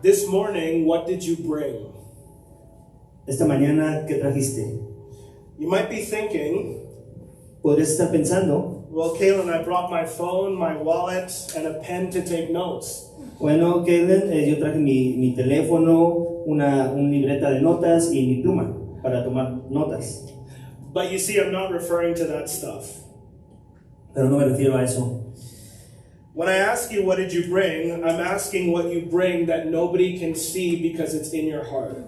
This morning, what did you bring? Esta mañana, ¿qué trajiste? You might be thinking, Podrías estar pensando, well, Kaylin, I brought my phone, my wallet, and a pen to take notes. bueno, Kaylin, yo traje mi teléfono, un libreta de notas y mi pluma para tomar notas. But you see, I'm not referring to that stuff. Pero no me refiero a eso. When I ask you what did you bring, I'm asking what you bring that nobody can see because it's in your heart.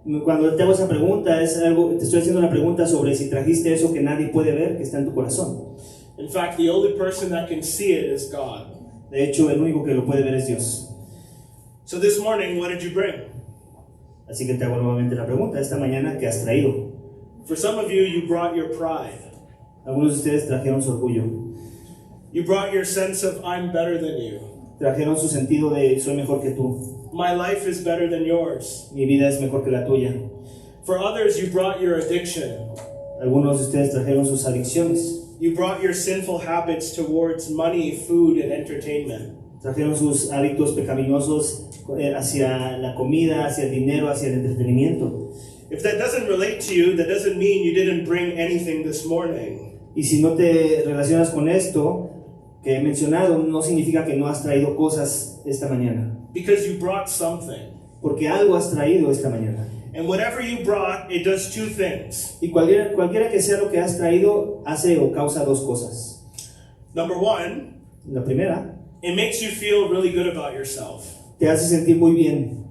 Cuando te hago esa pregunta, te estoy haciendo una pregunta sobre si trajiste eso que nadie puede ver, que está en tu corazón. In fact, the only person that can see it is God. De hecho, el único que lo puede ver es Dios. So this morning, what did you bring? Así que te hago nuevamente la pregunta, esta mañana, ¿qué has traído? For some of you, you brought your pride. Algunos de ustedes trajeron su orgullo. You brought your sense of I'm better than you. Trajeron su sentido de soy mejor que tú. My life is better than yours. Mi vida es mejor que la tuya. For others, you brought your addiction. Algunos de ustedes trajeron sus adicciones. You brought your sinful habits towards money, food, and entertainment. Trajeron sus hábitos pecaminosos hacia la comida, hacia el dinero, hacia el entretenimiento. If that doesn't relate to you, that doesn't mean you didn't bring anything this morning. Y si no te relacionas con esto que he mencionado, no significa que no has traído cosas esta mañana. Because you brought something. Porque algo has traído esta mañana. And whatever you brought, it does two things. Y cualquiera que sea lo que has traído, hace o causa dos cosas. Number one, La primera, it makes you feel really good about yourself. te hace sentir muy bien.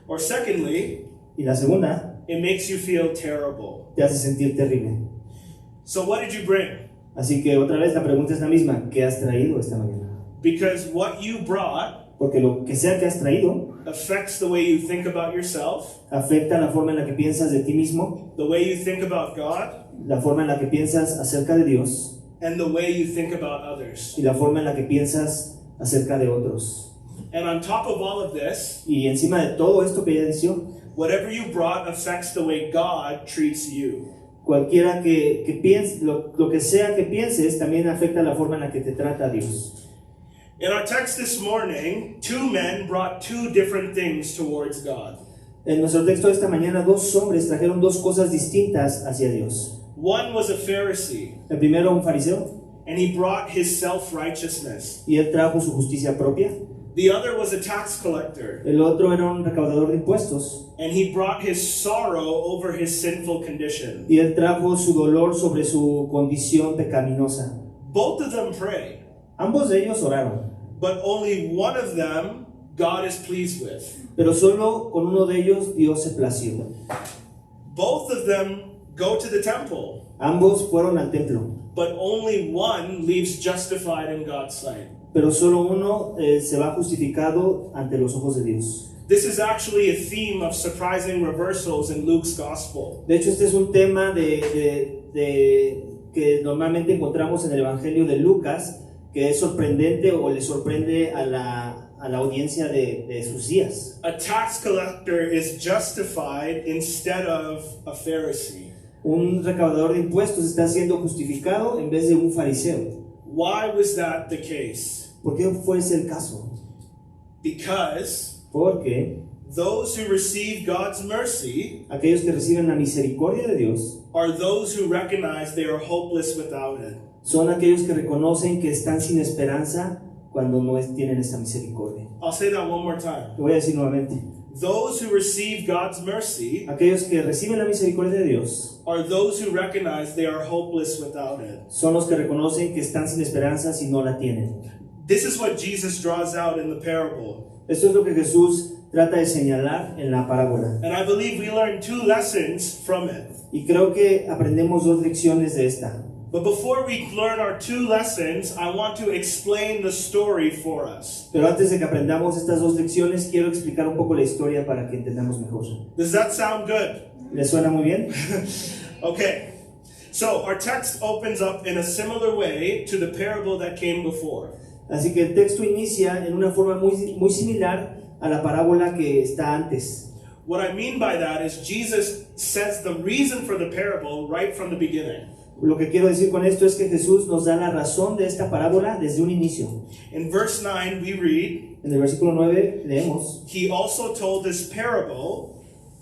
Or secondly, Y la segunda, it makes you feel terrible. te hace sentir terrible. So what did you bring? Así que otra vez la pregunta es la misma. ¿Qué has traído esta mañana? Because what you brought Porque lo que sea que has traído affects the way you think about yourself, afecta la forma en la que piensas de ti mismo, the way you think about God, la forma en la que piensas acerca de Dios and the way you think about others. y la forma en la que piensas acerca de otros. And on top of all of this, Y encima de todo esto que ya dijo, whatever you brought affects the way God treats you. cualquiera que piense, lo que sea que pienses también afecta la forma en la que te trata Dios. In our text this morning, two men brought two different things towards God. En nuestro texto de esta mañana, dos hombres trajeron dos cosas distintas hacia Dios. One was a Pharisee, El primero, un fariseo, and he brought his self-righteousness. y él trajo su justicia propia. The other was a tax collector, El otro era un recaudador de impuestos, and he brought his sorrow over his sinful condition. y él trajo su dolor sobre su condición pecaminosa. Both of them pray, Ambos de ellos oraron, but only one of them God is pleased with. pero solo con uno de ellos Dios se plació. Both of them go to the temple, Ambos fueron al templo, but only one leaves justified in God's sight. pero solo uno se va justificado ante los ojos de Dios. This is actually a theme of surprising reversals in Luke's gospel. De hecho, este es un tema que normalmente encontramos en el Evangelio de Lucas, que es sorprendente o le sorprende a la audiencia de sus días. A tax collector is justified instead of a Pharisee. Un recaudador de impuestos está siendo justificado en vez de un fariseo. Why was that the case? ¿Por qué fue ese el caso? Because Porque those who receive God's mercy aquellos que reciben la misericordia de Dios are those who recognize they are hopeless without it. son aquellos que reconocen que están sin esperanza cuando no tienen esa misericordia. I'll say that one more time. Lo voy a decir nuevamente. Those who receive God's mercy Aquellos que reciben la misericordia de Dios are those who recognize they are hopeless without it. son los que reconocen que están sin esperanza si no la tienen. This is what Jesus draws out in the parable. Esto es lo que Jesús trata de señalar en la parábola. And I believe we learn two lessons from it. Y creo que aprendemos dos lecciones de esta. But before we learn our two lessons, I want to explain the story for us. Pero antes de que aprendamos estas dos lecciones, quiero explicar un poco la historia para que entendamos mejor. Does that sound good? ¿Les suena muy bien? Okay. So our text opens up in a similar way to the parable that came before. Así que el texto inicia en una forma muy similar a la parábola que está antes. What I mean by that is Jesus says the reason for the parable right from the beginning. Lo que quiero decir con esto es que Jesús nos da la razón de esta parábola desde un inicio. In verse 9, we read, En el versículo 9 leemos, he also told this parable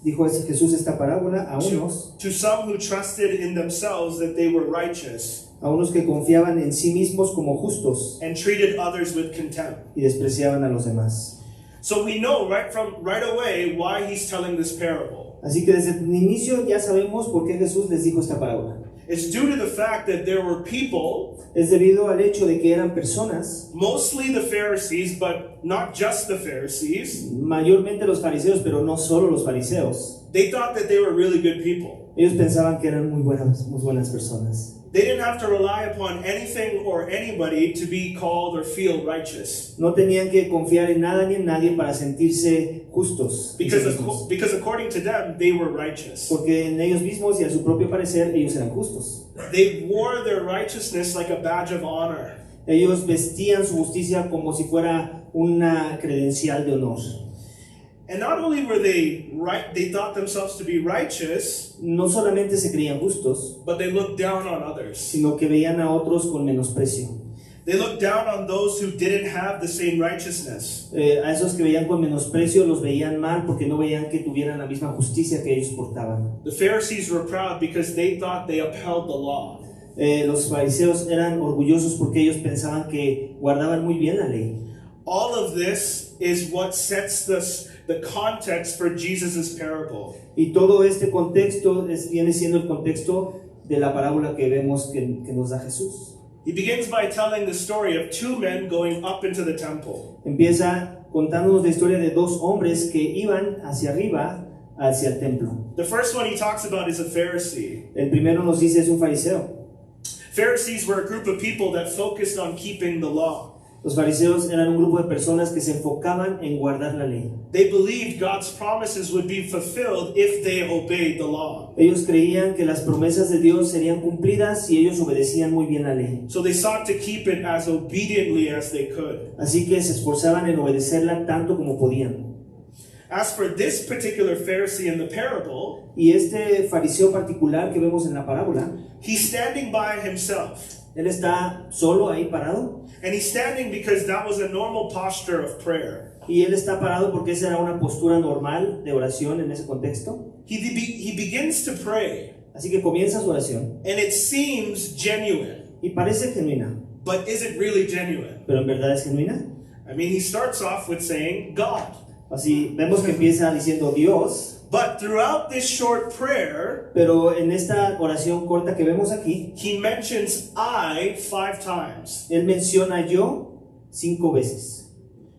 dijo Jesús esta parábola a unos some who trusted in themselves that they were righteous que confiaban en sí mismos como justos and treated others with contempt. y despreciaban a los demás. So we know right away why he's telling this parable. Así que desde el inicio ya sabemos por qué Jesús les dijo esta parábola. It's due to the fact that there were people, Es debido al hecho de que eran personas, mostly the Pharisees, but not just the Pharisees. mayormente los fariseos, pero no solo los fariseos. They thought that they were really good people. Ellos pensaban que eran muy buenas personas. They didn't have to rely upon anything or anybody to be called or feel righteous. No tenían que confiar en nada ni en nadie para sentirse justos. en sí mismos. Because according to them, they were righteous. Porque en ellos mismos y a su propio parecer, ellos eran justos. They wore their righteousness like a badge of honor. Ellos vestían su justicia como si fuera una credencial de honor. And not only were they they thought themselves to be righteous, No solamente se creían justos, but they looked down on others. sino que veían a otros con menosprecio. They looked down on those who didn't have the same righteousness. A esos que veían con menosprecio los veían mal porque no veían que tuvieran la misma justicia que ellos portaban. The Pharisees were proud because they thought they upheld the law. Los fariseos eran orgullosos porque ellos pensaban que guardaban muy bien la ley. All of this is what sets the context for Jesus' parable. Y todo este contexto viene siendo el contexto de la parábola que vemos que nos da Jesús. He begins by telling the story of two men going up into the temple. Empieza contándonos la historia de dos hombres que iban hacia arriba, hacia el templo. The first one he talks about is a Pharisee. El primero nos dice es un fariseo. Pharisees were a group of people that focused on keeping the law. Los fariseos eran un grupo de personas que se enfocaban en guardar la ley. They believed God's promises would be fulfilled if they obeyed the law. Ellos creían que las promesas de Dios serían cumplidas si ellos obedecían muy bien la ley. So they sought to keep it as obediently as they could. Así que se esforzaban en obedecerla tanto como podían. As for this particular Pharisee in the parable, Y este fariseo particular que vemos en la parábola, he's standing by himself. él está solo ahí parado. And he's standing because that was a normal posture of prayer. Y él está parado porque esa era una postura normal de oración en ese contexto. He begins to pray, Así que comienza su oración and it seems genuine. y parece genuina, But is it really genuine? pero en verdad es genuina. I mean, he starts off with saying, God. Así vemos que empieza diciendo Dios, But throughout this short prayer, pero en esta oración corta que vemos aquí, he mentions I 5 times. él menciona yo 5 veces.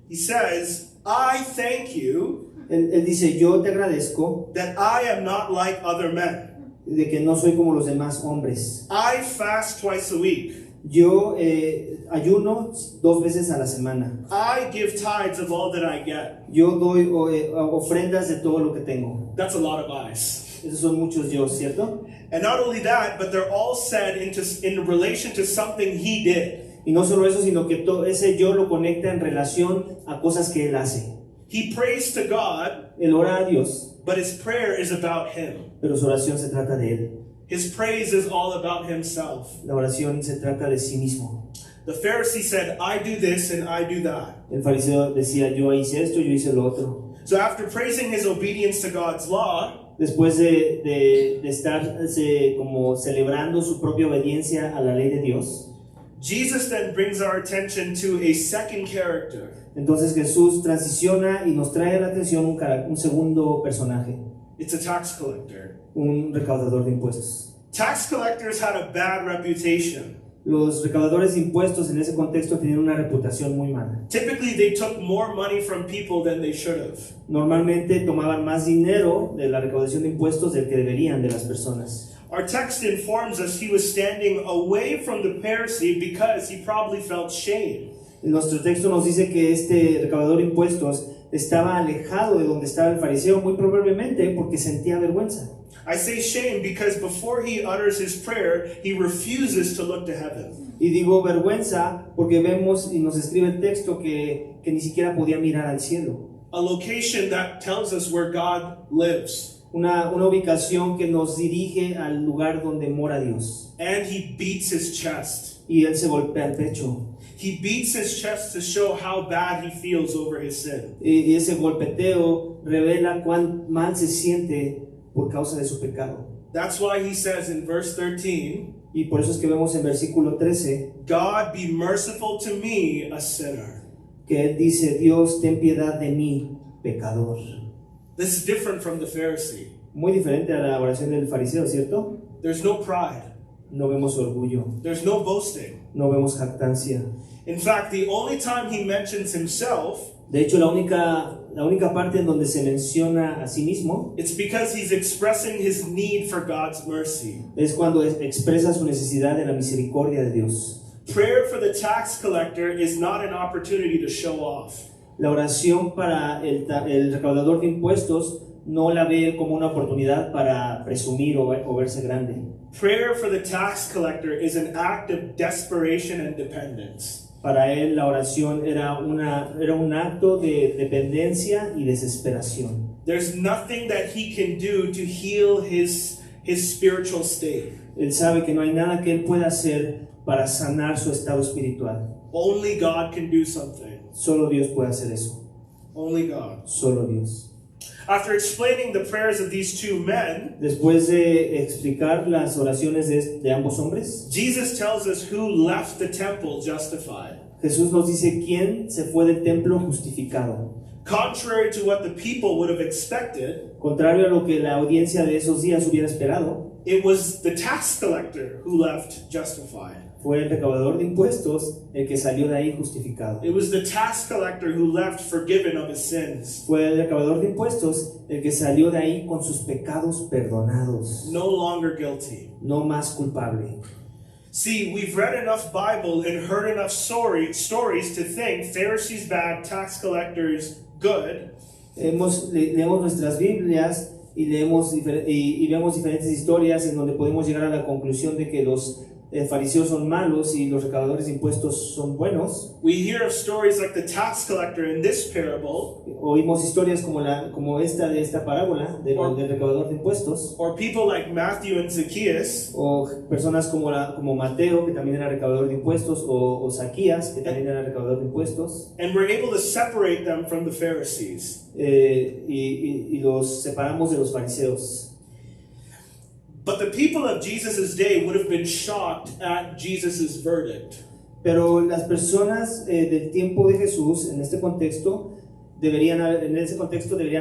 He says, I thank you Él dice, yo te agradezco that I am not like other men. de que no soy como los demás hombres. I fast twice a week. Yo ayuno 2 veces a la semana. I give tithes of all that I get. Yo doy ofrendas de todo lo que tengo. That's a lot of eyes. Esos son muchos yo, ¿cierto? And not only that, but they're all said in relation to something he did. Y no solo eso, sino que ese yo lo conecta en relación a cosas que él hace. He prays to God, Él ora a Dios, but his prayer is about him. pero su oración se trata de él. His praise is all about himself. La oración se trata de sí mismo. The Pharisee said, I do this and I do that. El fariseo decía, yo hice esto, yo hice lo otro. So after praising his obedience to God's law, Después de estar como celebrando su propia obediencia a la ley de Dios, Jesus then brings our attention to a second character. entonces Jesús transiciona y nos trae a la atención un segundo personaje, It's a tax collector. un recaudador de impuestos. Tax collectors had a bad reputation. Los recaudadores de impuestos en ese contexto tenían una reputación muy mala. Typically, they took more money from people than they should have. Normalmente tomaban más dinero de la recaudación de impuestos del que deberían de las personas. Our text informs us he was standing away from the Pharisee because he probably felt shame. Nuestro texto nos dice que este recaudador de impuestos estaba alejado de donde estaba el fariseo, muy probablemente porque sentía vergüenza. I say shame because before he utters his prayer, he refuses to look to heaven. Y digo vergüenza porque vemos y nos escribe el texto que ni siquiera podía mirar al cielo. A location that tells us where God lives. una ubicación que nos dirige al lugar donde mora Dios. And he beats his chest. Y él se golpea el pecho. He beats his chest to show how bad he feels over his sin. Y ese golpeteo revela cuán mal se siente por causa de su pecado. That's why he says in verse 13, Y por eso es que vemos en versículo 13 God be merciful to me, a sinner. que él dice, Dios, ten piedad de mí, pecador. This is different from the Pharisee. Muy diferente a la oración del fariseo, ¿cierto? There's no pride. No vemos orgullo, There's no boasting. no vemos jactancia. In fact, the only time he mentions himself, De hecho, la única parte en donde se menciona a sí mismo it's because he's expressing his need for God's mercy. es cuando expresa su necesidad de la misericordia de Dios. Prayer for the tax collector is not an opportunity to show off. La oración para el recaudador de impuestos no la ve como una oportunidad para presumir o verse grande. Prayer for the tax collector is an act of desperation and dependence. Para él la oración era un acto de dependencia y desesperación. There's nothing that he can do to heal his spiritual state. Él sabe que no hay nada que él pueda hacer para sanar su estado espiritual. Only God can do something. Solo Dios puede hacer eso. Only God. Solo Dios. After explaining the prayers of these two men, Después de explicar las oraciones de ambos hombres, Jesus tells us who left the temple justified. Jesús nos dice quién se fue del templo justificado. Contrary to what the people would have expected, Contrario a lo que la audiencia de esos días hubiera esperado, it was the tax collector who left justified. fue el recaudador de impuestos el que salió de ahí justificado. It was the tax collector who left forgiven of his sins, Fue el recaudador de impuestos el que salió de ahí con sus pecados perdonados, no longer guilty. no más culpable. See, we've read enough Bible and heard enough stories to think Pharisees bad, tax collectors good. Leemos nuestras Biblias y vemos diferentes historias en donde podemos llegar a la conclusión de que los fariseos son malos y los recaudadores de impuestos son buenos. We hear of stories like the tax collector in this parable, Oímos historias como esta de esta parábola del recaudador de impuestos, or people like Matthew and Zacchaeus, o personas como Mateo, que también era recaudador de impuestos, o Zaquías, que también era recaudador de impuestos, and we're able to separate them from the Pharisees. y los separamos de los fariseos. But the people of Jesus' day would have been shocked at Jesus' verdict. Pero las personas del tiempo de Jesús, en ese contexto deberían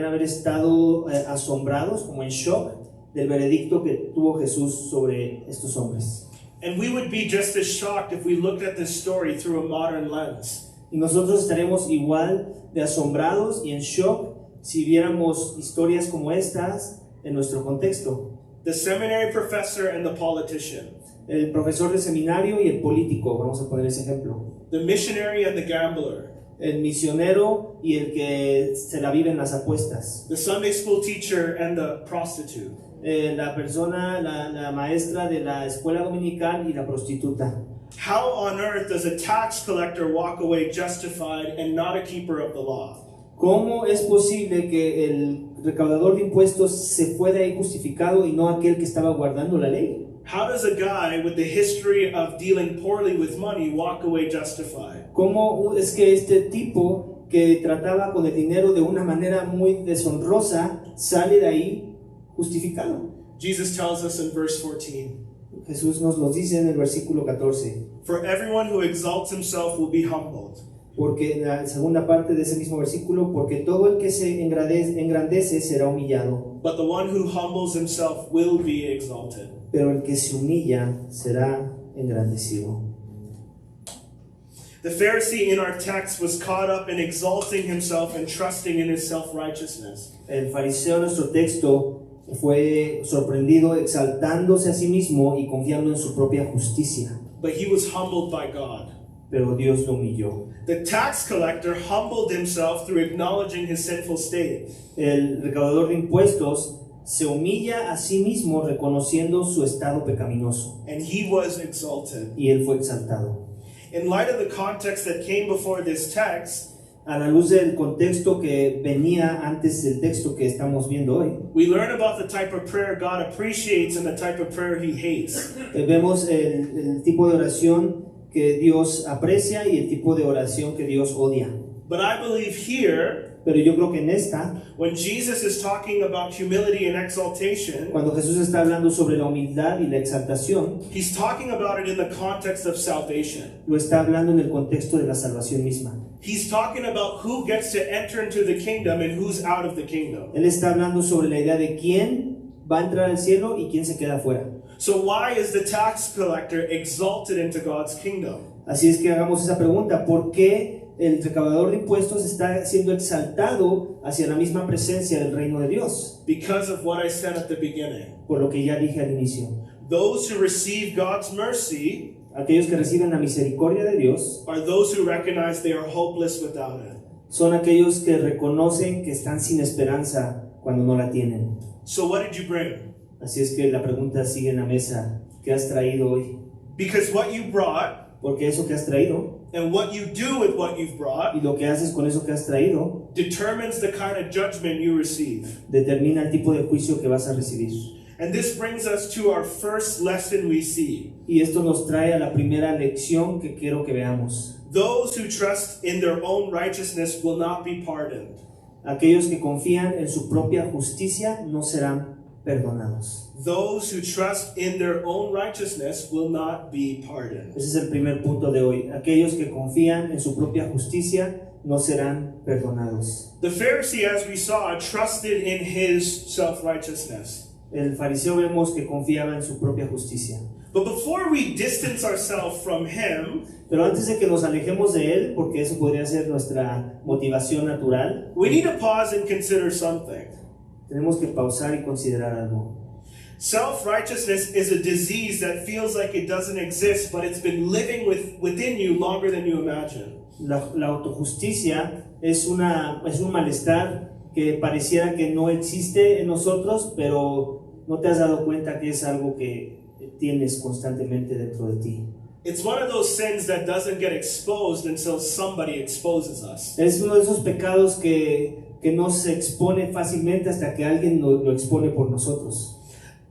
haber estado asombrados, como en shock, del veredicto que tuvo Jesús sobre estos hombres. And we would be just as shocked if we looked at this story through a modern lens. Y nosotros estaremos igual de asombrados y en shock si viéramos historias como estas en nuestro contexto. The seminary professor and the politician, El profesor de seminario y el político, vamos a poner ese ejemplo. the missionary and the gambler, El misionero y el que se la vive en las apuestas. the Sunday school teacher and the prostitute. La maestra de la escuela dominical y la prostituta. How on earth does a tax collector walk away justified and not a keeper of the law? ¿Cómo es posible que el recaudador de impuestos se fue de ahí justificado y no aquel que estaba guardando la ley? How does a guy with the history of dealing poorly with money walk away justified? ¿Cómo es que este tipo que trataba con el dinero de una manera muy deshonrosa sale de ahí justificado? Jesus tells us in verse 14, Jesús nos lo dice en el versículo 14. "For everyone who exalts himself will be humbled, Porque en la segunda parte de ese mismo versículo, porque todo el que se engrandece será humillado, but the one who humbles himself will be exalted." pero el que se humilla será engrandecido. The Pharisee in our text was caught up in exalting himself and trusting in his self-righteousness. El fariseo en nuestro texto fue sorprendido exaltándose a sí mismo y confiando en su propia justicia, But he was humbled by God. pero Dios lo humilló. The tax collector humbled himself through acknowledging his sinful state. El recaudador de impuestos se humilla a sí mismo reconociendo su estado pecaminoso, And he was exalted. y él fue exaltado. In light of the context that came before this text, a la luz del contexto que venía antes del texto que estamos viendo hoy, we learn about the type of prayer God appreciates and the type of prayer He hates. vemos el tipo de oración que Dios aprecia y el tipo de oración que Dios odia. But I believe here, Pero yo creo que en esta, when Jesus is talking about humility and exaltation, cuando Jesús está hablando sobre la humildad y la exaltación, He's talking about it in the context of salvation. lo está hablando en el contexto de la salvación misma. He's talking about who gets to enter into the kingdom and who's out of the kingdom. Él está hablando sobre la idea de quién va a entrar al cielo y quién se queda afuera. So why is the tax collector exalted into God's kingdom? Así es que hagamos esa pregunta: ¿por qué el recaudador de impuestos está siendo exaltado hacia la misma presencia del reino de Dios? Because of what I said at the beginning. Por lo que ya dije al inicio. Those who receive God's mercy Aquellos que reciben la misericordia de Dios are those who recognize they are hopeless without it. son aquellos que reconocen que están sin esperanza cuando no la tienen. So what did you bring? Así es que la pregunta sigue en la mesa: ¿qué has traído hoy? Because what you brought Porque eso que has traído and what you do with what you've brought y lo que haces con eso que has traído determines the kind of judgment you receive. determina el tipo de juicio que vas a recibir. And this brings us to our first lesson we see. Y esto nos trae a la primera lección que quiero que veamos. Those who trust in their own righteousness will not be pardoned. Aquellos que confían en su propia justicia no serán perdonados. Those who trust in their own righteousness will not be pardoned. Ese es el primer punto de hoy. Aquellos que confían en su propia justicia no serán perdonados. The Pharisee, as we saw, trusted in his self-righteousness. El fariseo vemos que confiaba en su propia justicia. But before we distance ourselves from him, Pero antes de que nos alejemos de él, porque eso podría ser nuestra motivación natural, we need to pause and consider something. tenemos que pausar y considerar algo. Self-righteousness is a disease that feels like it doesn't exist, but it's been living within you longer than you imagine. La autojusticia es un malestar que pareciera que no existe en nosotros, pero no te has dado cuenta que es algo que tienes constantemente dentro de ti. It's one of those sins that doesn't get exposed until somebody exposes us. Es uno de esos pecados que no se expone fácilmente hasta que alguien lo expone por nosotros.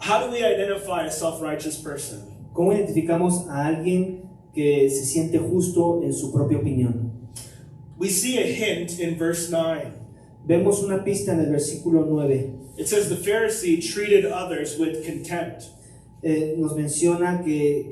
How do we identify a self-righteous person? ¿Cómo identificamos a alguien que se siente justo en su propia opinión? We see a hint in verse 9. Vemos una pista en el versículo 9. It says the Pharisee treated others with contempt. Nos menciona que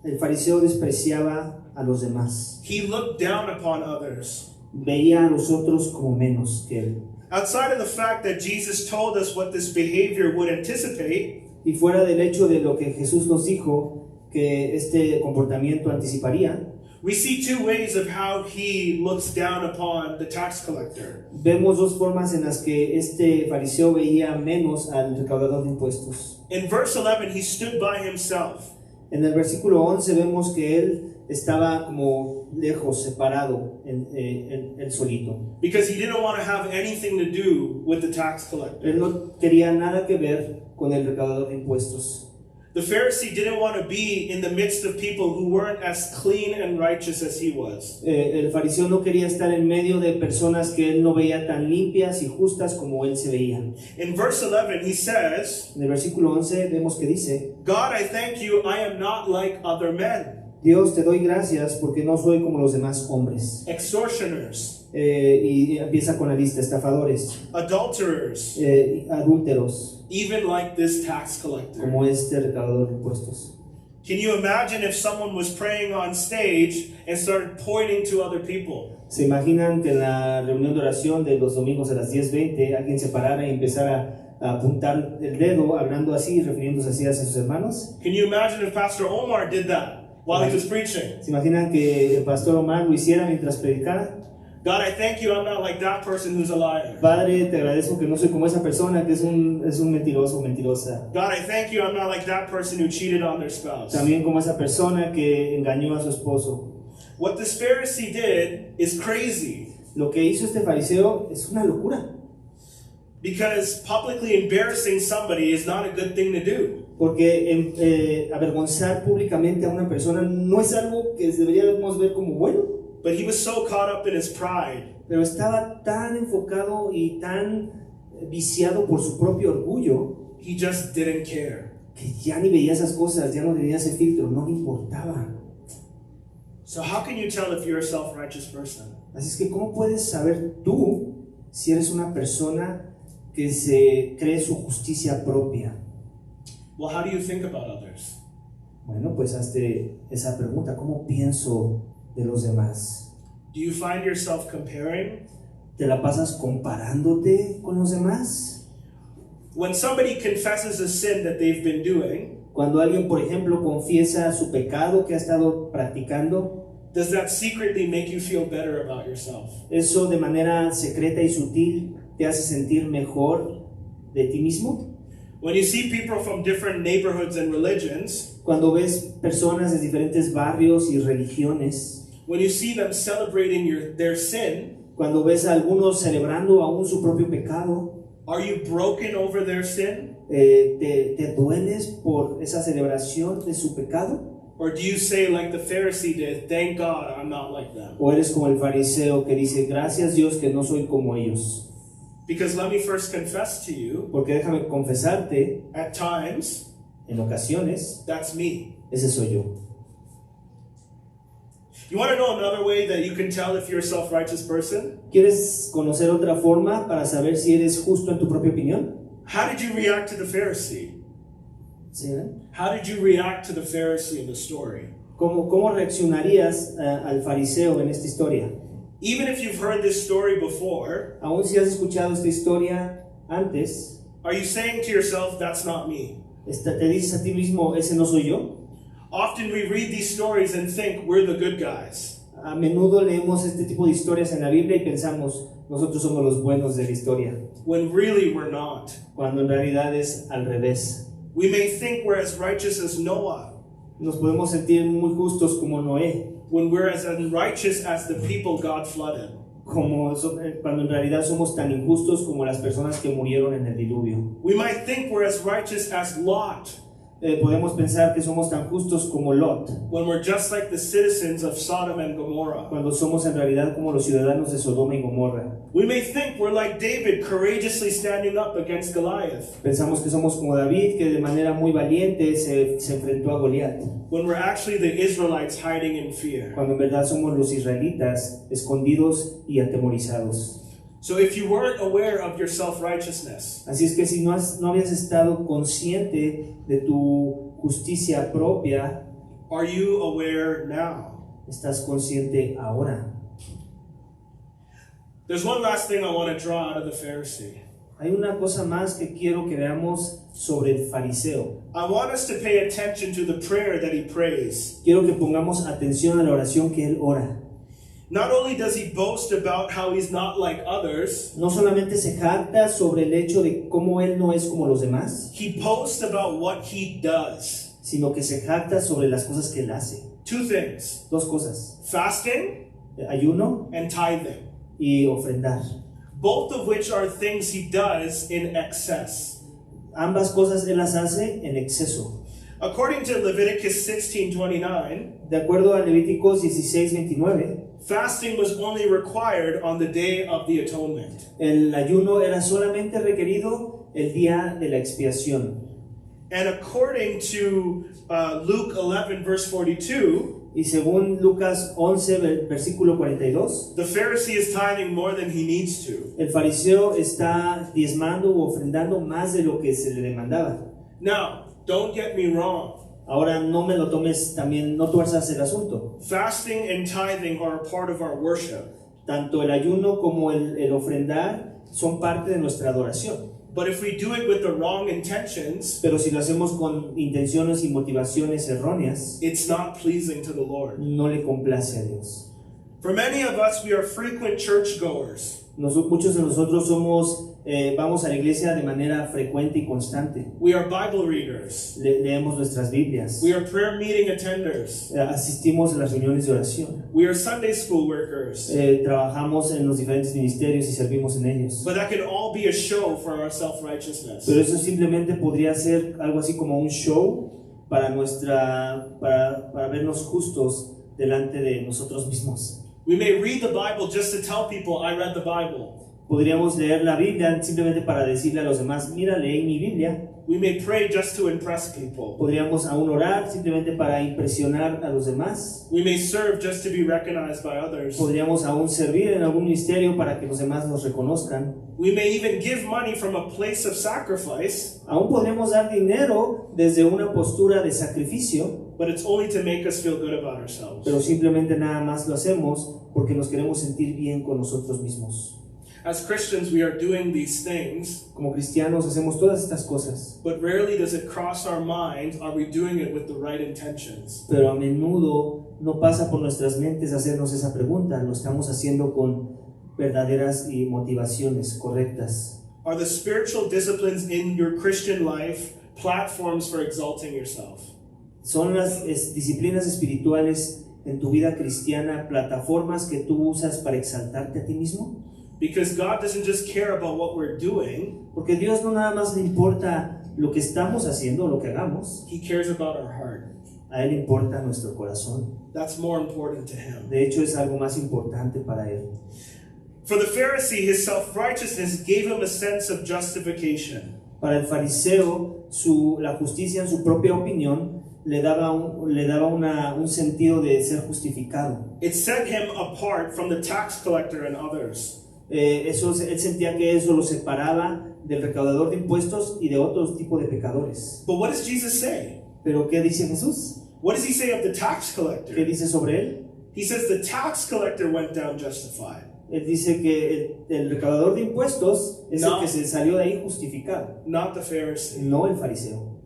el fariseo despreciaba a los demás. He looked down upon others. Veía a los otros como menos que él. Outside of the fact that Jesus told us what this behavior would anticipate, Y fuera del hecho de lo que Jesús nos dijo que este comportamiento anticiparía, we see two ways of how he looks down upon the tax collector. vemos dos formas en las que este fariseo veía menos al recaudador de impuestos. In verse 11, he stood by himself. En el versículo 11 vemos que él estaba como lejos, separado, él solito. Because he didn't want to have anything to do with the tax collector. Él no quería nada que ver con el recaudador de impuestos. The Pharisee didn't want to be in the midst of people who weren't as clean and righteous as he was. El fariseo no quería estar en medio de personas que él no veía tan limpias y justas como él se veía. In verse 11, he says, En el versículo 11 vemos que dice: God, I thank you, I am not like other men, Dios, te doy gracias porque no soy como los demás hombres. extortioners, Y empieza con la lista: estafadores, adulterers, adúlteros, even like this tax collector. como este recaudador de impuestos. Can you imagine if someone was praying on stage and started pointing to other people? ¿Se imaginan que en la reunión de oración de los domingos a las 10:20 alguien se parara y empezara a apuntar el dedo, hablando así, refiriéndose así hacia sus hermanos? Can you imagine if Pastor Omar did that while he was preaching? ¿Se imaginan que el pastor Omar lo hiciera mientras predicara? God, I thank you, I'm not like that person who's a liar. Padre, te agradezco que no soy como esa persona que es un mentiroso o mentirosa. God, I thank you, I'm not like that person who cheated on their spouse. También como esa persona que engañó a su esposo. What this Pharisee did is crazy, Lo que hizo este fariseo es una locura, because publicly embarrassing somebody is not a good thing to do. porque avergonzar públicamente a una persona no es algo que deberíamos ver como bueno. but he was so caught up in his pride pero estaba tan enfocado y tan viciado por su propio orgullo he just didn't care. que ya ni veía esas cosas, ya no tenía ese filtro, no le importaba. So how can you tell if you're a self-righteous person? Así es que, ¿cómo puedes saber tú si eres una persona que se cree su justicia propia? Well, how do you think about others? Bueno, pues hazte esa pregunta, ¿cómo pienso de los demás? Do you find yourself comparing? ¿Te la pasas comparándote con los demás? When somebody confesses a sin that they've been doing, Cuando alguien, por ejemplo, confiesa su pecado que ha estado practicando, does that secretly make you feel better about yourself? ¿eso de manera secreta y sutil te hace sentir mejor de ti mismo? When you see people from different neighborhoods and religions, Cuando ves personas de diferentes barrios y religiones, when you see them celebrating their sin, cuando ves a algunos celebrando aún su propio pecado, are you broken over their sin? ¿te dueles por esa celebración de su pecado? Or do you say like the Pharisee did, thank God I'm not like them? ¿O eres como el fariseo que dice, gracias Dios que no soy como ellos? Because let me first confess to you, Porque déjame confesarte, at times, en ocasiones, that's me. ese soy yo. You want to know another way that you can tell if you're a self-righteous person? ¿Quieres conocer otra forma para saber si eres justo en tu propia opinión? How did you react to the Pharisee? ¿Sí, eh? How did you react to the Pharisee in the story? ¿Cómo reaccionarías al fariseo en esta historia? Even if you've heard this story before, Aún si has escuchado esta historia antes, are you saying to yourself, that's not me? ¿te dices a ti mismo, ese no soy yo? Often we read these stories and think we're the good guys. A menudo leemos este tipo de historias en la Biblia y pensamos, nosotros somos los buenos de la historia, When really we're not. cuando en realidad es al revés. We may think we're as righteous as Noah, Nos podemos sentir muy justos como Noé, when we're as unrighteous as the people God flooded. cuando en realidad somos tan injustos como las personas que murieron en el diluvio. We might think we're as righteous as Lot, Podemos pensar que somos tan justos como Lot, when we're just like the citizens of Sodom and Gomorrah. cuando somos en realidad como los ciudadanos de Sodoma y Gomorra. We may think we're like David, courageously standing up against Goliath, Pensamos que somos como David, que de manera muy valiente se enfrentó a Goliat, when we're actually the Israelites hiding in fear. cuando en verdad somos los israelitas escondidos y atemorizados. So if you weren't aware of your self-righteousness, Así es que si no habías estado consciente de tu justicia propia, are you aware now? estás consciente ahora. There's one last thing I want to draw out of the Pharisee. Hay una cosa más que quiero que veamos sobre el fariseo. I want us to pay attention to the prayer that he prays. Quiero que pongamos atención a la oración que él ora. Not only does he boast about how he's not like others, No solamente se jacta sobre el hecho de cómo él no es como los demás, he boasts about what he does. sino que se jacta sobre las cosas que él hace. Two things: Dos cosas, fasting ayuno and tithing. y ofrendar. Both of which are things he does in excess. Ambas cosas él las hace en exceso. According to Leviticus 16:29, De acuerdo a Levíticos 16:29, fasting was only required on the day of the atonement. el ayuno era solamente requerido el día de la expiación. And according to Luke 11, verse 42, Y según Lucas 11, versículo 42, the Pharisee is tithing more than he needs to. el fariseo está diezmando u ofrendando más de lo que se le demandaba. Now, don't get me wrong. Ahora no me lo tomes también, no tuerzas el asunto. Fasting and tithing are a part of our worship. Tanto el ayuno como el ofrendar son parte de nuestra adoración. But if we do it with the wrong intentions, Pero si lo hacemos con intenciones y motivaciones erróneas, it's not pleasing to the Lord. no le complace a Dios. For many of us, we are frequent churchgoers. Muchos de nosotros vamos a la iglesia de manera frecuente y constante. We are Bible readers. Leemos nuestras Biblias. We are prayer meeting attenders. Asistimos a las reuniones de oración. We are Sunday school workers. Trabajamos en los diferentes ministerios y servimos en ellos. But that can all be a show for our self-righteousness. Pero eso simplemente podría ser algo así como un show para vernos justos delante de nosotros mismos. We may read the Bible just to tell people, I read the Bible. Podríamos leer la Biblia simplemente para decirle a los demás, mira, leí mi Biblia. We may pray just to impress people. Podríamos aún orar simplemente para impresionar a los demás. We may serve just to be recognized by others. Podríamos aún servir en algún ministerio para que los demás nos reconozcan. We may even give money from a place of sacrifice, Aún podríamos dar dinero desde una postura de sacrificio, but it's only to make us feel good about ourselves. pero simplemente nada más lo hacemos porque nos queremos sentir bien con nosotros mismos. As Christians, we are doing these things, Como cristianos hacemos todas estas cosas, but rarely does it cross our mind, are we doing it with the right intentions? pero a menudo no pasa por nuestras mentes hacernos esa pregunta. Lo estamos haciendo con verdaderas y motivaciones correctas. Are the spiritual disciplines in your Christian life platforms for exalting yourself? ¿Son las disciplinas espirituales en tu vida cristiana plataformas que tú usas para exaltarte a ti mismo? Because God doesn't just care about what we're doing, Porque Dios no nada más le importa lo que estamos haciendo, lo que hagamos. He cares about our heart. A Él le importa nuestro corazón. That's more important to Him. De hecho, es algo más importante para Él. For the Pharisee, his self-righteousness gave him a sense of justification. Para el fariseo, la justicia en su propia opinión le daba un sentido de ser justificado. It set him apart from the tax collector and others. Él sentía que eso lo separaba del recaudador de impuestos y de otro tipo de pecadores. But what does Jesus say? ¿Pero qué dice Jesús? What does He say of the tax ¿Qué collector? dice sobre él? He says the tax collector went down justified. Él dice que el recaudador de impuestos es el que se salió de ahí justificado, Not the Pharisee. no el fariseo.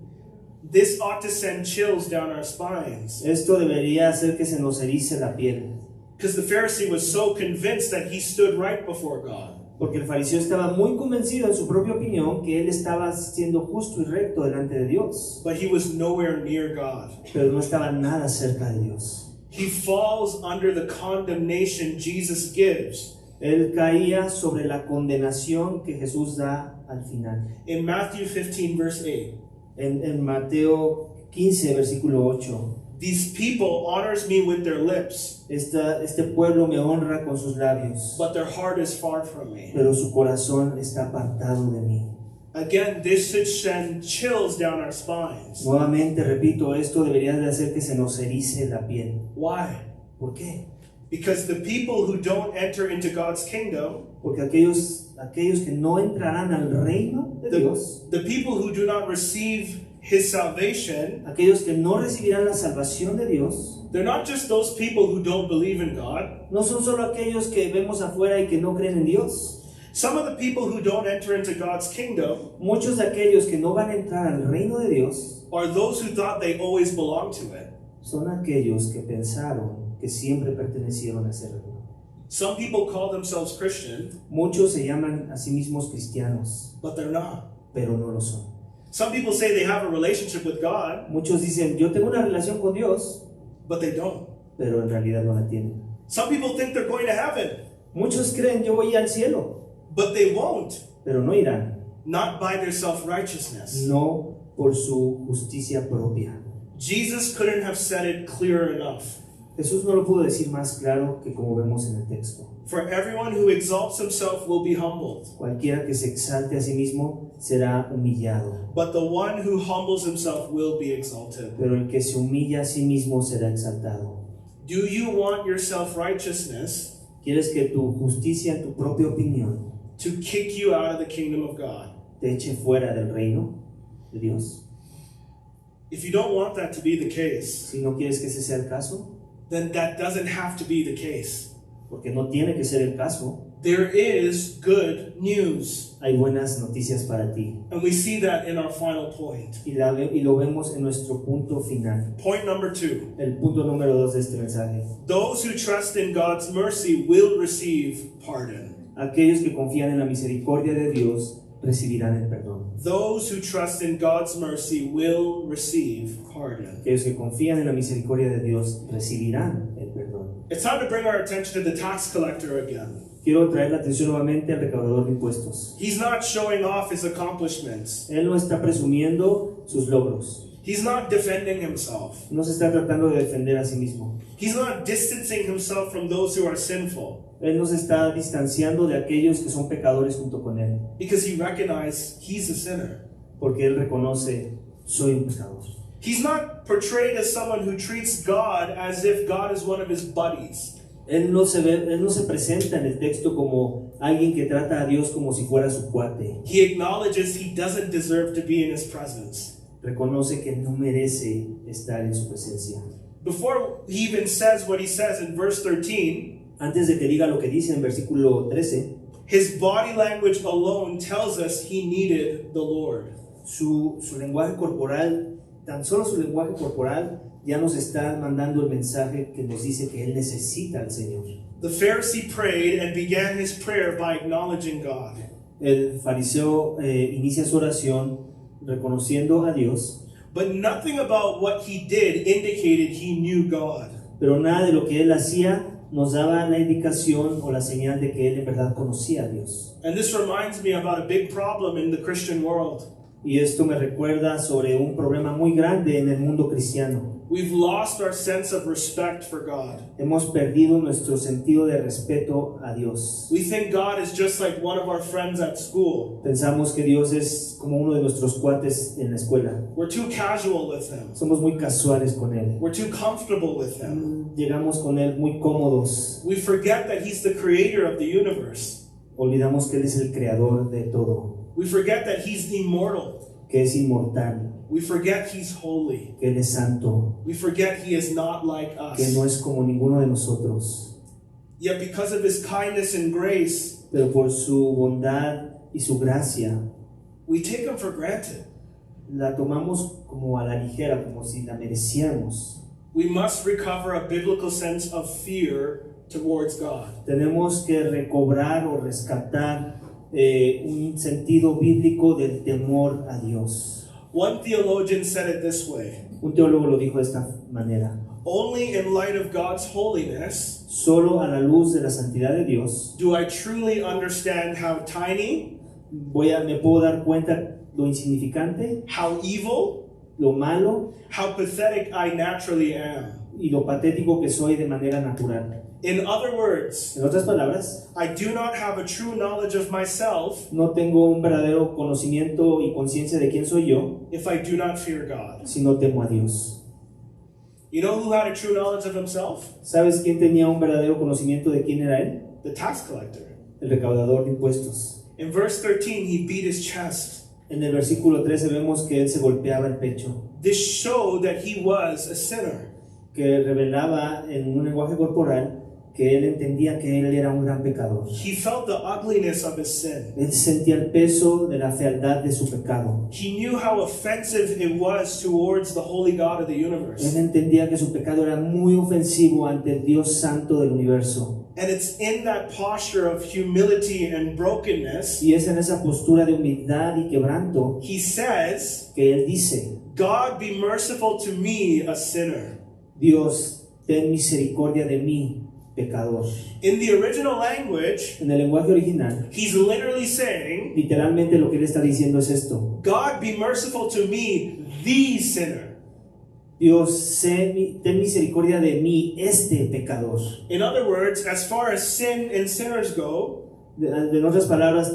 This ought to send chills down our spines. Esto debería hacer que se nos erice la piel, Because the Pharisee was so convinced that he stood right before God. porque el fariseo estaba muy convencido en su propia opinión que él estaba siendo justo y recto delante de Dios, But he was nowhere near God. pero no estaba nada cerca de Dios. He falls under the condemnation Jesus gives. Él caía sobre la condenación que Jesús da al final. In Matthew 15, verse 8, En Mateo 15, versículo 8. these people honors me with their lips, Este pueblo me honra con sus labios, but their heart is far from me. pero su corazón está apartado de mí. Again, this should send chills down our spines. Nuevamente repito, esto debería de hacer que se nos erice la piel. Why? ¿Por qué? Because the people who don't enter into God's kingdom, Porque aquellos que no entrarán al reino de Dios, the people who do not receive His salvation, aquellos que no recibirán la salvación de Dios, they're not just those people who don't believe in God. no son solo aquellos que vemos afuera y que no creen en Dios. Some of the people who don't enter into God's kingdom Muchos de aquellos que no van a entrar al reino de Dios are those who thought they always belonged to it. son aquellos que pensaron que siempre pertenecieron a ese reino. Some people call themselves Christian, Muchos se llaman a sí mismos cristianos, but they're not. pero no lo son. Some people say they have a relationship with God, Muchos dicen, yo tengo una relación con Dios, but they don't. pero en realidad no la tienen. Some people think they're going to heaven, Muchos creen, yo voy al cielo, but they won't. pero no irán, Not by their self-righteousness. no por su justicia propia. Jesus couldn't have said it clearer enough. Jesús no lo pudo decir más claro que como vemos en el texto. For everyone who exalts himself will be humbled, Cualquiera que se exalte a sí mismo será humillado, but the one who humbles himself will be exalted. pero el que se humilla a sí mismo será exaltado. Do you want your self-righteousness ¿Quieres que tu justicia, en tu propia opinión, to kick you out of the kingdom of God? te eche fuera del reino de Dios? If you don't want that to be the case, Si no quieres que ese sea el caso, then that doesn't have to be the case. porque no tiene que ser el caso, There is good news, hay buenas noticias para ti. and we see that in our final point. Y lo vemos en nuestro punto final. Point number 2. El punto número 2 de este mensaje. Those who trust in God's mercy will receive pardon. Aquellos que confían en la misericordia de Dios recibirán el perdón. Those who trust in God's mercy will receive pardon. Aquellos que confían en la misericordia de Dios recibirán el perdón. It's time to bring our attention to the tax collector again. Quiero traer la atención nuevamente al recaudador de impuestos. He's not showing off his accomplishments. Él no está presumiendo sus logros. He's not defending himself. No se está tratando de defender a sí mismo. He's not distancing himself from those who are sinful Él no se está distanciando de aquellos que son pecadores junto con Él, because he recognized he's a sinner. porque Él reconoce, soy un pecador. He's not portrayed as someone who treats God as if God is one of his buddies. Él no se presenta en el texto como alguien que trata a Dios como si fuera su cuate. He acknowledges he doesn't deserve to be in his presence. Reconoce que no merece estar en su presencia. Before he even says what he says in verse 13, Antes de que diga lo que dice en versículo 13, his body language alone tells us he needed the Lord. su lenguaje corporal, tan solo su lenguaje corporal, ya nos está mandando el mensaje que nos dice que Él necesita al Señor. The Pharisee prayed and began his prayer by acknowledging God. El fariseo inicia su oración reconociendo a Dios, But nothing about what he did indicated he knew God. pero nada de lo que él hacía nos daba la indicación o la señal de que él en verdad conocía a Dios. And this reminds me about a big problem in the Christian world. Y esto me recuerda sobre un problema muy grande en el mundo cristiano. We've lost our sense of respect for God. Hemos perdido nuestro sentido de respeto a Dios. We think God is just like one of our friends at school. Pensamos que Dios es como uno de nuestros cuates en la escuela. We're too casual with him. Somos muy casuales con Él. We're too comfortable with him. Llegamos con Él muy cómodos. We forget that he's the creator of the universe. Olvidamos que Él es el creador de todo, We forget that he's immortal. que es inmortal, We forget he's holy. que Él es santo, We forget he is not like que no us. es como ninguno de nosotros. Yet because of his kindness and grace, Pero por su bondad y su gracia, we take him for granted. la tomamos como a la ligera, como si la mereciéramos. We must recover a biblical sense of fear towards God. Tenemos que recobrar o rescatar un sentido bíblico del temor a Dios. One theologian said it this way: Un teólogo lo dijo de esta manera: only in light of God's holiness solo a la luz de la santidad de Dios do I truly understand how tiny, me puedo dar cuenta lo insignificante, how evil, lo malo how pathetic I naturally am. y lo patético que soy de manera natural. In other words, En otras palabras, I do not have a true knowledge of myself no tengo un verdadero conocimiento y conciencia de quién soy yo if I do not fear God. si no temo a Dios. You know who had a true knowledge of himself? ¿Sabes quién tenía un verdadero conocimiento de quién era él? The tax collector. El recaudador de impuestos. In verse 13, he beat his chest. En el versículo 13 vemos que él se golpeaba el pecho, This showed that he was a sinner. que revelaba en un lenguaje corporal que él entendía que él era un gran pecador. He felt the ugliness of his sin. Él sentía el peso de la fealdad de su pecado. He knew how offensive it was towards the holy God of the Él universe. entendía que su pecado era muy ofensivo ante el Dios santo del universo. And it's in that posture of humility and brokenness, Y es en esa postura de humildad y quebranto he says, que él dice: God be merciful to me, a sinner. Dios, ten misericordia de mí, pecador. In the original language, En el lenguaje original, he's literally saying, literalmente lo que él está diciendo es esto: God be merciful to me, the sinner. Dios, ten misericordia de mí, este pecador. In other words, as far as sin and sinners go, En otras palabras,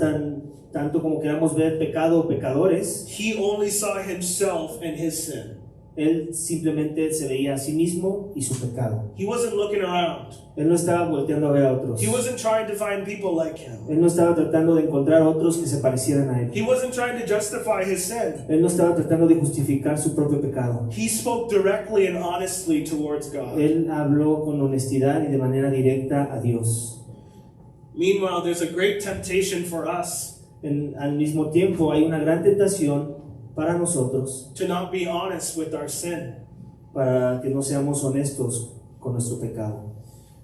tanto como queramos ver pecado o pecadores, he only saw himself and his sin. él simplemente se veía a sí mismo y su pecado. He wasn't looking around. Él no estaba volteando a ver a otros. He wasn't trying to find people like him. Él no estaba tratando de encontrar otros que se parecieran a él. He wasn't trying to justify his sin. Él no estaba tratando de justificar su propio pecado. He spoke directly and honestly towards God. Él habló con honestidad y de manera directa a Dios. Meanwhile, there's a great temptation for us Al mismo tiempo, hay una gran tentación para nosotros, to not be honest with our sin. para que no seamos honestos con nuestro pecado.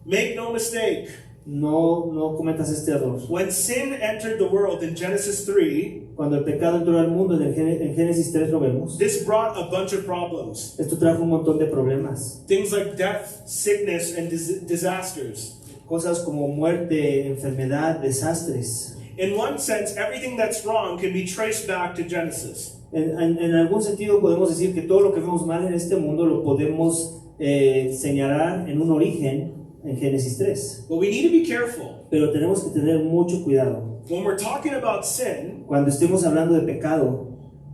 Make no mistake, No cometas este error. when sin entered the world in Genesis 3, Cuando el pecado entró al mundo, en Génesis 3 lo vemos, this brought a bunch of problems. esto trajo un montón de problemas. Things like death, sickness, and disasters. Cosas como muerte, enfermedad, desastres. In one sense, everything that's wrong can be traced back to Genesis. En algún sentido podemos decir que todo lo que vemos mal en este mundo lo podemos señalar en un origen en Génesis 3. But we need to be careful. Pero tenemos que tener mucho cuidado. When we're talking about sin, Cuando estemos hablando de pecado,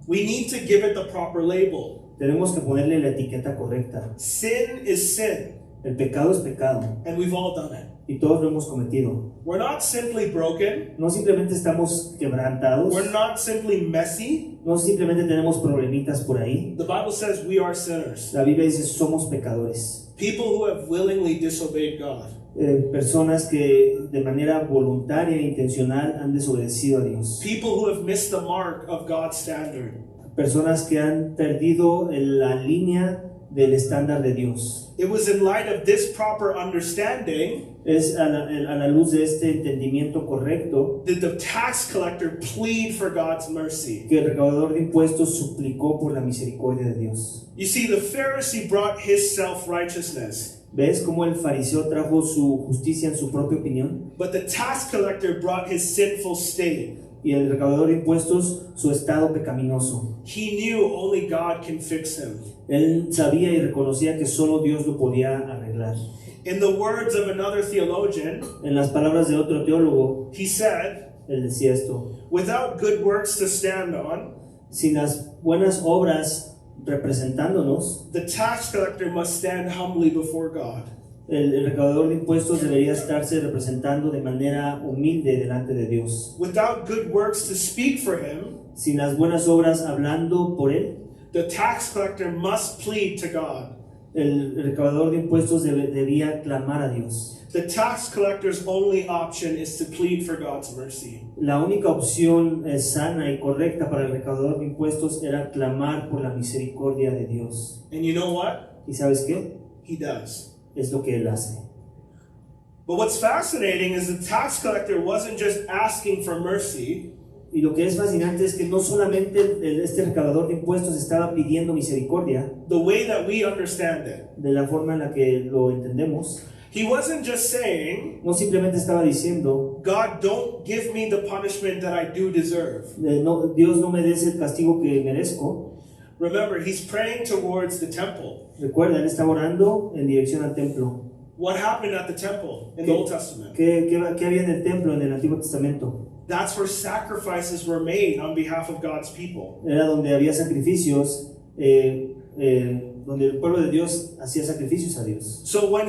we need to give it the proper label. tenemos que ponerle la etiqueta correcta. Sin is sin, El pecado es pecado and we've all done it. y todos lo hemos cometido. We're not simply broken. No simplemente estamos quebrantados, We're not simply messy. no simplemente tenemos problemitas por ahí. The Bible says we are sinners. La Biblia dice somos pecadores. People who have willingly disobeyed God. Personas que de manera voluntaria e intencional han desobedecido a Dios. People who have missed the mark of God's standard. Personas que han perdido la línea del estándar de Dios. It was in light of this proper understanding Es a la luz de este entendimiento correcto that the tax collector plead for God's mercy. que el recaudador de impuestos suplicó por la misericordia de Dios. You see, the Pharisee brought his self-righteousness, ¿Ves cómo el fariseo trajo su justicia en su propia opinión? but the tax collector brought his sinful state. Y el recaudador de impuestos su estado pecaminoso. He knew only God can fix him. Él sabía y reconocía que solo Dios lo podía arreglar. In the words of another theologian, En las palabras de otro teólogo, he said, él decía esto: without good works to stand on, sin las buenas obras representándonos, the tax collector must stand humbly before God. el recaudador de impuestos debería estarse representando de manera humilde delante de Dios. Without good works to speak for him, Sin las buenas obras hablando por él, the tax collector must plead to God. el recaudador de impuestos debía clamar a Dios. The tax collector's only option is to plead for God's mercy. La única opción sana y correcta para el recaudador de impuestos era clamar por la misericordia de Dios. And you know what? ¿Y sabes qué? He does. Es lo que él hace. But what's fascinating is the tax collector wasn't just asking for mercy, Y lo que es fascinante es que no solamente este recaudador de impuestos estaba pidiendo misericordia the way that we understand it. de la forma en la que lo entendemos. He wasn't just saying, No simplemente estaba diciendo, God, don't give me the punishment that I do deserve. Dios no me des el castigo que merezco. Remember, he's praying towards the temple. Recuerda, él estaba orando en dirección al templo. What happened at the temple in the Old Testament? ¿Qué había en el templo en el Antiguo Testamento? That's where sacrifices were made on behalf of God's people. Era donde había sacrificios, donde el pueblo de Dios hacía sacrificios a Dios. So when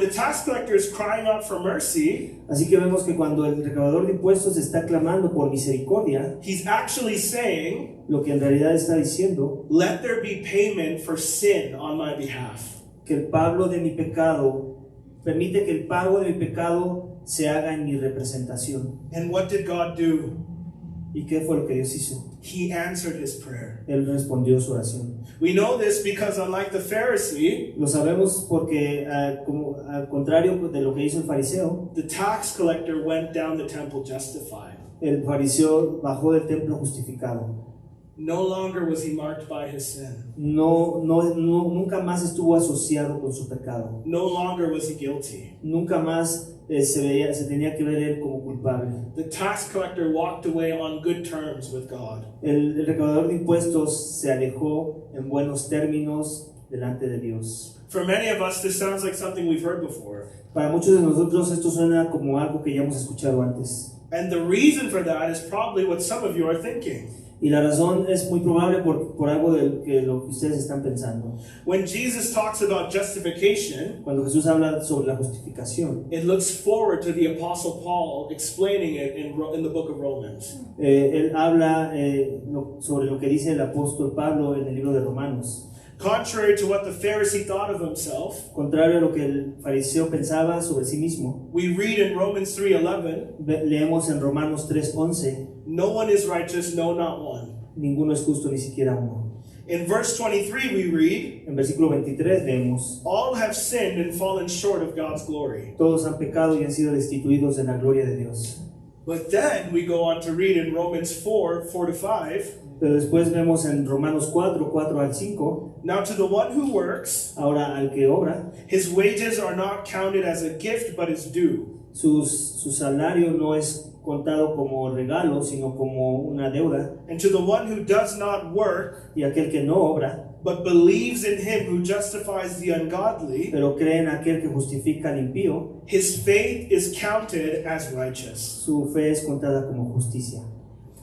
the tax collector is crying out for mercy, Así que vemos que cuando el recaudador de impuestos está clamando por misericordia, he's actually saying, lo que en realidad está diciendo, let there be payment for sin on my behalf. que el pago de mi pecado, permite que el pago de mi pecado se haga en mi representación. And what did God do? ¿Y qué fue lo que Dios hizo? He answered his prayer. Él respondió su oración. We know this because unlike the Pharisee, Lo sabemos porque, como, al contrario de lo que hizo el fariseo, the tax collector went down the temple justified. el fariseo bajó del templo justificado. No longer was he marked by his sin. Nunca más estuvo asociado con su pecado. No longer was he guilty. Nunca más se tenía que ver él como culpable. The tax collector walked away on good terms with God. El recaudador de impuestos se alejó en buenos términos delante de Dios. For many of us, this sounds like something we've heard before. Para muchos de nosotros esto suena como algo que ya hemos escuchado antes. And the reason for that is probably what some of you are thinking. Y la razón es muy probable por algo de lo que ustedes están pensando. When Jesus talks about justification, Cuando Jesús habla sobre la justificación, it looks forward to the Apostle Paul explaining it in the book of Romans. él habla sobre lo que dice el apóstol Pablo en el libro de Romanos. Contrary to what the Pharisee thought of himself, Contrario a lo que el fariseo pensaba sobre sí mismo, we read in Romans 3:11, leemos en Romanos 3:11, no one is righteous, no, not one. ninguno es justo, ni siquiera uno. In verse 23 we read, En versículo 23 leemos, all have sinned and fallen short of God's glory. todos han pecado y han sido destituidos de la gloria de Dios. But then we go on to read in Romans 4:4-5, Pero después vemos en Romanos 4 al 5, now to the one who works, ahora al que obra, his wages are not counted as a gift but is due. su salario no es contado como regalo, sino como una deuda. And to the one who does not work, Y aquel que no obra, but believes in him who justifies the ungodly, pero cree en aquel que justifica al impío, his faith is counted as righteous. su fe es contada como justicia.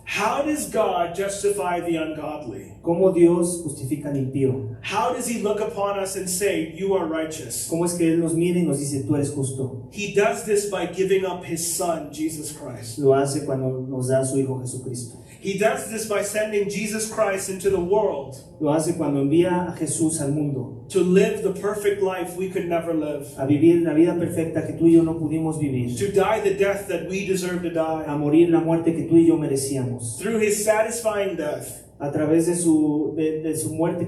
How does God justify the ungodly? ¿Cómo Dios justifica al impío? How does he look upon us and say, you are righteous? ¿Cómo es que Él nos mira y nos dice, tú eres justo? He does this by giving up his son, Jesus Christ. Lo hace cuando nos da a su Hijo Jesucristo. He does this by sending Jesus Christ into the world Lo hace cuando envía a Jesús al mundo to live the perfect life we could never live, a vivir la vida perfecta que tú y yo no pudimos vivir, to die the death that we deserve to a die. morir la muerte que tú y yo merecíamos. Through his satisfying death A través de su muerte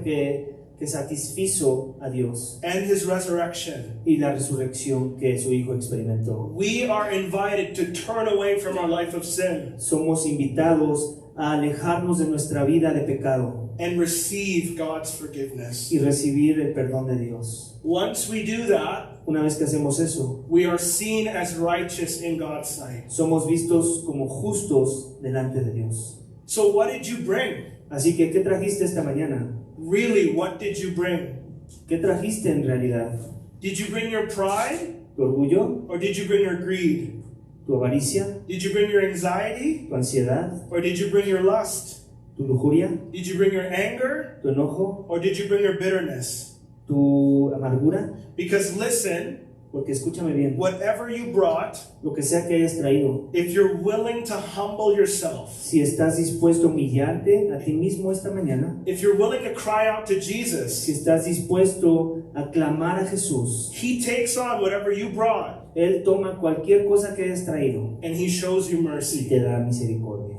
que satisfizo a Dios and his resurrection, y la resurrección que su Hijo experimentó. we are invited to turn away from our life of sin Somos invitados a alejarnos de nuestra vida de pecado and receive God's forgiveness. y recibir el perdón de Dios. Once we do that, Una vez que hacemos eso, we are seen as righteous in God's sight. somos vistos como justos delante de Dios. So what did you bring? Así que, ¿qué trajiste esta mañana? Really, what did you bring? ¿Qué trajiste en realidad? Did you bring your pride ¿Tu orgullo? or did you bring your greed? ¿Tu avaricia? Did you bring your anxiety ¿Tu ansiedad? or did you bring your lust? ¿Tu lujuria? Did you bring your anger ¿Tu enojo? or did you bring your bitterness? ¿Tu amargura? Because listen, Porque escúchame bien, whatever you brought, lo que sea que hayas traído, if you're willing to humble yourself, si estás dispuesto a humillarte a ti mismo esta mañana, if you're willing to cry out to si Jesus, estás dispuesto a clamar a Jesús, he takes on whatever you brought Él toma cualquier cosa que hayas traído and he shows you y mercy. te da misericordia.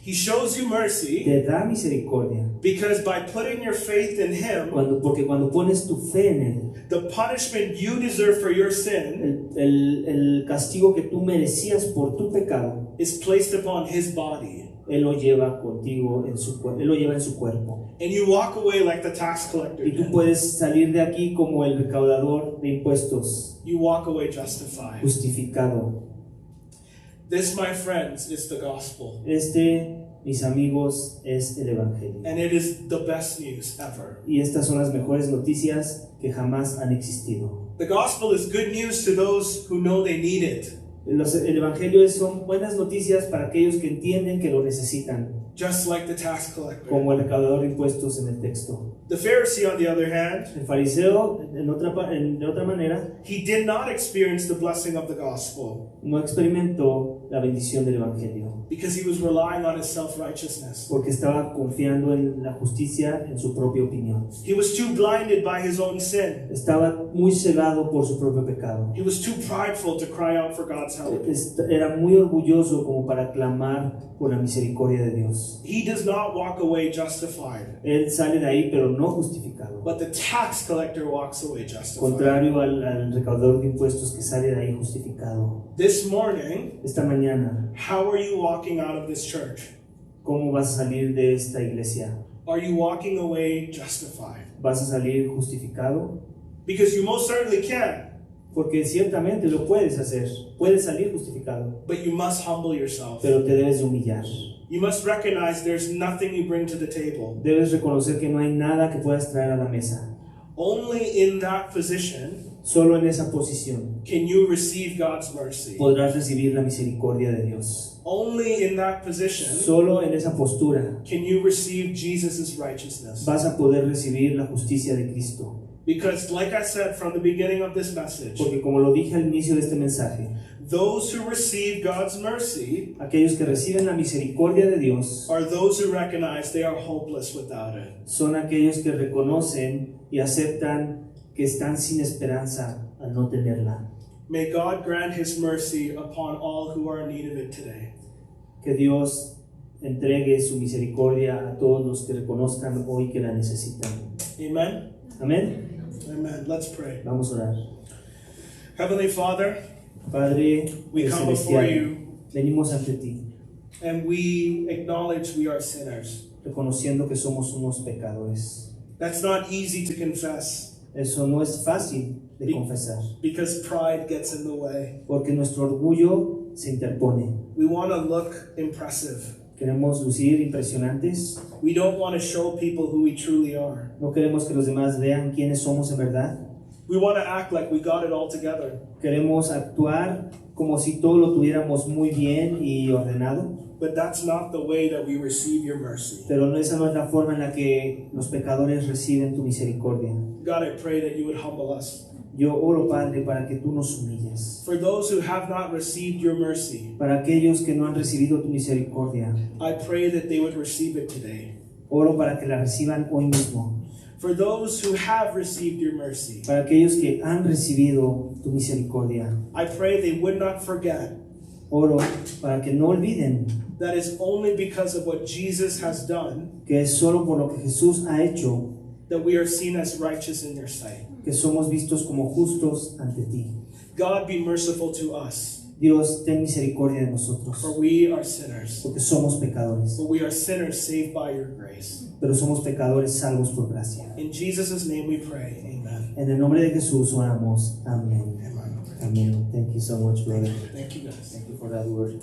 He shows you mercy Te da misericordia. because by putting your faith in him, Porque cuando pones tu fe en Él, the punishment you deserve for your sin el castigo que tú merecías por tu pecado, is placed upon his body. Él lo lleva contigo Él lo lleva en su cuerpo. And you walk away like the tax collector Y tú did. puedes salir de aquí como el recaudador de impuestos, You walk away justified. justificado. This, my friends, is the gospel. Mis amigos, es el Evangelio. And it is the best news ever. Y estas son las mejores noticias que jamás han existido. The gospel is good news to those who know they need it. El Evangelio son buenas noticias para aquellos que entienden que lo necesitan, Just like the tax collector. como el recaudador de impuestos en el texto. The Pharisee, on the other hand, El fariseo, de otra manera, he did not experience the blessing of the gospel no experimentó la bendición del Evangelio, because he was relying on his self-righteousness. porque estaba confiando en la justicia en su propia opinión. He was too blinded by his own sin. Estaba muy cegado por su propio pecado. He was too prideful to cry out for God's help. Era muy orgulloso como para clamar por la misericordia de Dios. He does not walk away justified, Él sale de ahí, pero no justificado. but the tax collector walks away justified. Contrario al recaudador de impuestos que sale de ahí justificado. This morning, Esta mañana, how are you walking out of this church? ¿cómo vas a salir de esta iglesia? Are you walking away justified? ¿Vas a salir justificado? Because you most certainly can, Porque ciertamente lo puedes hacer. Puedes salir justificado, but you must humble yourself. pero te debes de humillar. You must recognize there's nothing you bring to the table. Debes reconocer que no hay nada que puedas traer a la mesa. Only in that position Solo en esa posición can you receive God's mercy. podrás recibir la misericordia de Dios. Only in that position Solo en esa postura can you receive Jesus' righteousness. vas a poder recibir la justicia de Cristo. Because like I said from the beginning of this message, Porque como lo dije al inicio de este mensaje, those who receive God's mercy aquellos que reciben la misericordia de Dios are those who recognize they are hopeless without it. son aquellos que reconocen y aceptan que están sin esperanza al no tenerla. May God grant His mercy upon all who are in need of it today. Que Dios entregue su misericordia a todos los que reconozcan hoy que la necesitan. Amen? Amén. Amen. Let's pray. Vamos a orar. Heavenly Father, Padre we come before celestial, you venimos ante ti, and we acknowledge we are sinners. reconociendo que somos unos pecadores. That's not easy to confess Eso no es fácil de confesar, because pride gets in the way. porque nuestro orgullo se interpone. We want to look impressive. Queremos lucir impresionantes. We don't want to show people who we truly are. No queremos que los demás vean quiénes somos en verdad. We want to act like we got it all together. Queremos actuar como si todo lo tuviéramos muy bien y ordenado. But that's not the way that we receive your mercy. Pero esa no es la forma en la que los pecadores reciben tu misericordia. God, I pray that you would humble us. Yo oro, Padre, para que tú nos humilles. For those who have not received your mercy, Para aquellos que no han recibido tu misericordia, I pray that they would receive it today. oro para que la reciban hoy mismo. For those who have received your mercy, Para aquellos que han recibido tu misericordia, I pray they would not forget oro para que no olviden that it's only because of what Jesus has done que es solo por lo que Jesús ha hecho that we are seen as righteous in your sight. que somos vistos como justos ante ti. God, be merciful to us, Dios, ten misericordia de nosotros, for we are sinners. porque somos pecadores, But we are sinners saved by your grace. pero somos pecadores salvos por gracia. In Jesus' name we pray. Amen. En el nombre de Jesús oramos. Amén. Amen. Amén. Thank you so much, brother. Thank you, guys. Thank you for that word.